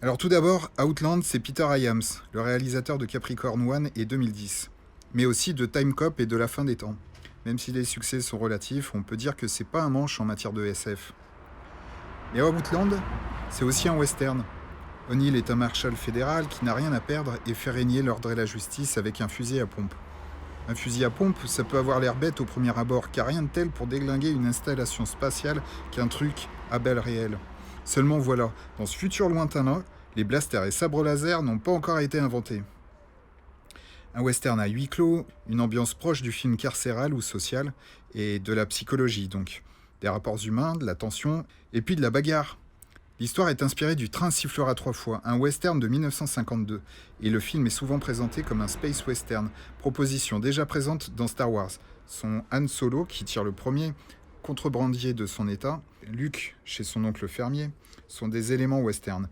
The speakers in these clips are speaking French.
Alors tout d'abord, Outland, c'est Peter Hyams, le réalisateur de Capricorn 1 et 2010, mais aussi de Time Cop et de La fin des temps. Même si les succès sont relatifs, on peut dire que c'est pas un manche en matière de SF. Mais Outland, c'est aussi un western. O'Neill est un marshal fédéral qui n'a rien à perdre et fait régner l'ordre et la justice avec un fusil à pompe. Un fusil à pompe, ça peut avoir l'air bête au premier abord, car rien de tel pour déglinguer une installation spatiale qu'un truc à balles réelles. Seulement voilà, dans ce futur lointain-là, les blasters et sabres laser n'ont pas encore été inventés. Un western à huis clos, une ambiance proche du film carcéral ou social, et de la psychologie donc. Des rapports humains, de la tension, et puis de la bagarre. L'histoire est inspirée du Train sifflera 3 fois, un western de 1952, et le film est souvent présenté comme un space western, proposition déjà présente dans Star Wars. Son Han Solo, qui tire le premier, contrebandier de son état, Luke chez son oncle fermier, sont des éléments western.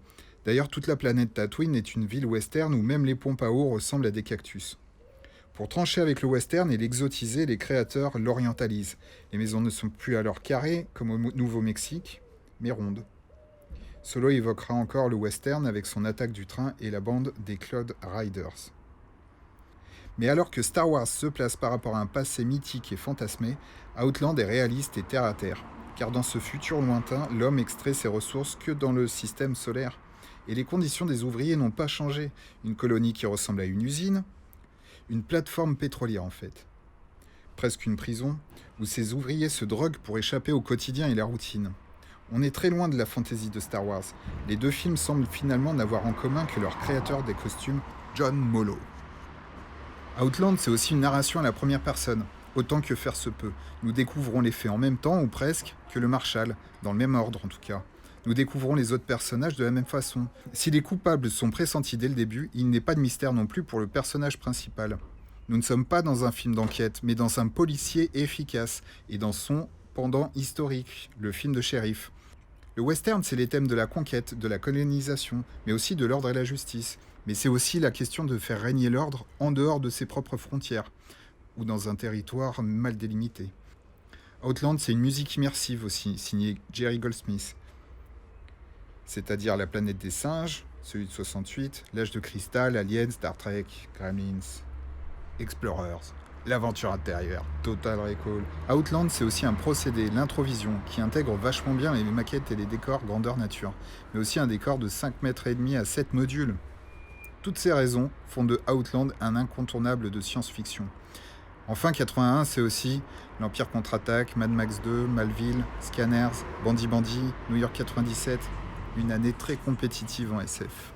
D'ailleurs, toute la planète Tatooine est une ville western où même les pompes à eau ressemblent à des cactus. Pour trancher avec le western et l'exotiser, les créateurs l'orientalisent. Les maisons ne sont plus alors carrées, comme au Nouveau-Mexique, mais rondes. Solo évoquera encore le western avec son attaque du train et la bande des Cloud Riders. Mais alors que Star Wars se place par rapport à un passé mythique et fantasmé, Outland est réaliste et terre à terre. Car dans ce futur lointain, l'homme extrait ses ressources que dans le système solaire. Et les conditions des ouvriers n'ont pas changé. Une colonie qui ressemble à une usine, une plateforme pétrolière en fait. Presque une prison, où ces ouvriers se droguent pour échapper au quotidien et la routine. On est très loin de la fantaisie de Star Wars. Les deux films semblent finalement n'avoir en commun que leur créateur des costumes, John Mollo. Outland, c'est aussi une narration à la première personne, autant que faire se peut. Nous découvrons les faits en même temps, ou presque, que le Marshal, dans le même ordre en tout cas. Nous découvrons les autres personnages de la même façon. Si les coupables sont pressentis dès le début, il n'est pas de mystère non plus pour le personnage principal. Nous ne sommes pas dans un film d'enquête, mais dans un policier efficace, et dans son pendant historique, le film de shérif. Le western, c'est les thèmes de la conquête, de la colonisation, mais aussi de l'ordre et la justice. Mais c'est aussi la question de faire régner l'ordre en dehors de ses propres frontières, ou dans un territoire mal délimité. Outland, c'est une musique immersive aussi, signée Jerry Goldsmith. C'est-à-dire La planète des singes, celui de 68, L'âge de cristal, Aliens, Star Trek, Gremlins, Explorers. L'aventure intérieure, Total Recall. Outland, c'est aussi un procédé, l'introvision, qui intègre vachement bien les maquettes et les décors grandeur nature, mais aussi un décor de 5 mètres et demi à 7 modules. Toutes ces raisons font de Outland un incontournable de science-fiction. Enfin, 81, c'est aussi l'Empire contre-attaque, Mad Max 2, Malville, Scanners, Bandit Bandit, New York 97, une année très compétitive en SF.